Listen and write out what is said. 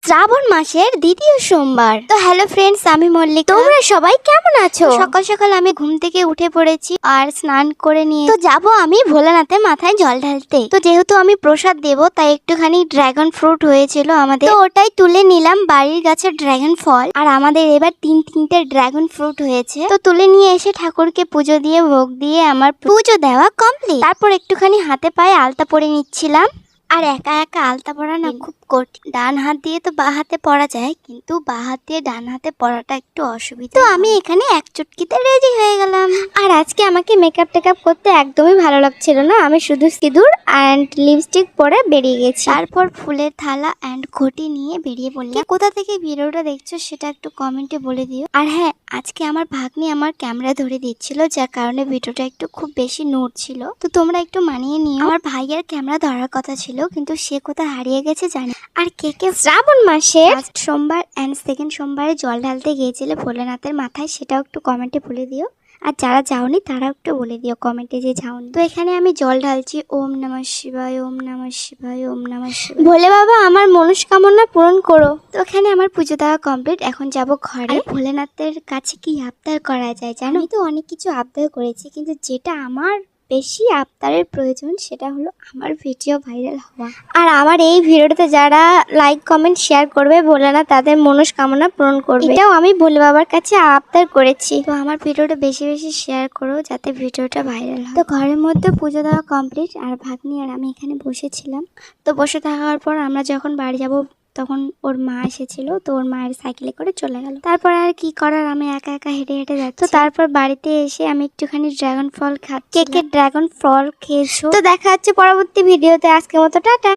শ্রাবণ মাসের দ্বিতীয় সোমবার। তো হ্যালো ফ্রেন্ডস, আমি মল্লিকা। তোমরা সবাই কেমন আছো? সকাল সকাল আমি ঘুম থেকে উঠে পড়েছি আর স্নান করে নিয়ে তো যাব আমি ভোলানাথের মাথায় জল ঢালতে। তো যেহেতু আমি প্রসাদ দেব তাই একটুখানি ড্রাগন ফ্রুট হয়েছিল আমাদের, তো ওটাই তুলে নিলাম। বাড়ির গাছের ড্রাগন ফল, আর আমাদের এবার তিনটে ড্রাগন ফ্রুট হয়েছে। তো তুলে নিয়ে এসে ঠাকুরকে পুজো দিয়ে ভোগ দিয়ে আমার পুজো দেওয়া কমপ্লিট। তারপর একটুখানি হাতে পায়ে আলতা পরে নিচ্ছিলাম। আর একা একা আলতা পরা না খুব কঠিন। ডান হাত দিয়ে তো বা হাতে পরা যায়, কিন্তু বা হাত দিয়ে ডান হাতে পরাটা একটু অসুবিধা। তো আমি এখানে এক চুটকিতে রেডি হয়ে গেলাম। আর আজকে আমাকে মেকআপ টেকআপ করতে একদমই ভালো লাগছিল না। আমি শুধু সিঁদুর অ্যান্ড লিপস্টিক পরে বেরিয়ে গেছি। তারপর ফুলের থালা অ্যান্ড ঘটি নিয়ে বেরিয়ে পড়লাম। কোথা থেকে ভিডিওটা দেখছো সেটা একটু কমেন্টে বলে দিও। আর হ্যাঁ, আজকে আমার ভাগ্নি আমার ক্যামেরা ধরে দিচ্ছিল, যার কারণে ভিডিওটা একটু খুব বেশি নড়ছিল। তো তোমরা একটু মানিয়ে নিও। আমার ভাইয়ের ক্যামেরা ধরার কথা ছিল, কিন্তু সে কোথায় হারিয়ে গেছে জানি। আর কে কে শ্রাবণ মাসে ফার্স্ট সোমবার এন্ড সেকেন্ড সোমবারে জল ঢালতে গিয়েছিলে ভোলেনাথের মাথায়, সেটাও একটু কমেন্টে বলে দিও। আর যারা যাওনি তারা একটু বলে দিও কমেন্টে যে যাওনি। তো এখানে আমি জল ঢালছি। ওম নমঃ শিবায়, ওম নমঃ শিবায়, ওম নমঃ শিবায়। ভোলে বাবা আমার মনস্কামনা পূরণ করো। তো এখানে আমার পুজো দেওয়া কমপ্লিট। এখন যাব ঘরে। ভোলেনাথের কাছে কি আবদার করা যায় জানো? আমি তো অনেক কিছু আবদার করেছি, কিন্তু যেটা আমার বেশি আবদারের প্রয়োজন সেটা হলো আমার ভিডিও ভাইরাল হওয়া। আর আমার এই ভিডিওটাতে যারা লাইক কমেন্ট শেয়ার করবে ভোলেনাথ তাদের মনস্কামনা পূরণ করবে, এটাও আমি ভোলে বাবার কাছে আবদার করেছি। তো আমার ভিডিওটা বেশি বেশি শেয়ার করো যাতে ভিডিওটা ভাইরাল হয়। তো ঘরের মধ্যে পুজো দেওয়া কমপ্লিট। আর ভাগ্নি আর আমি এখানে বসেছিলাম। তো বসে থাকার পর আমরা যখন বাড়ি যাব তখন ওর মা এসেছিল। তো ওর মায়ের সাইকেলে করে চলে গেল। তারপর আর কি করার, আমি একা একা হেঁটে হেঁটে যাচ্ছি। তো তারপর বাড়িতে এসে আমি একটুখানি ড্রাগন ফল খাচ্ছি। কে কে ড্রাগন ফল খেয়েছো? তো দেখা হচ্ছে পরবর্তী ভিডিওতে। আজকের মতো টাটা।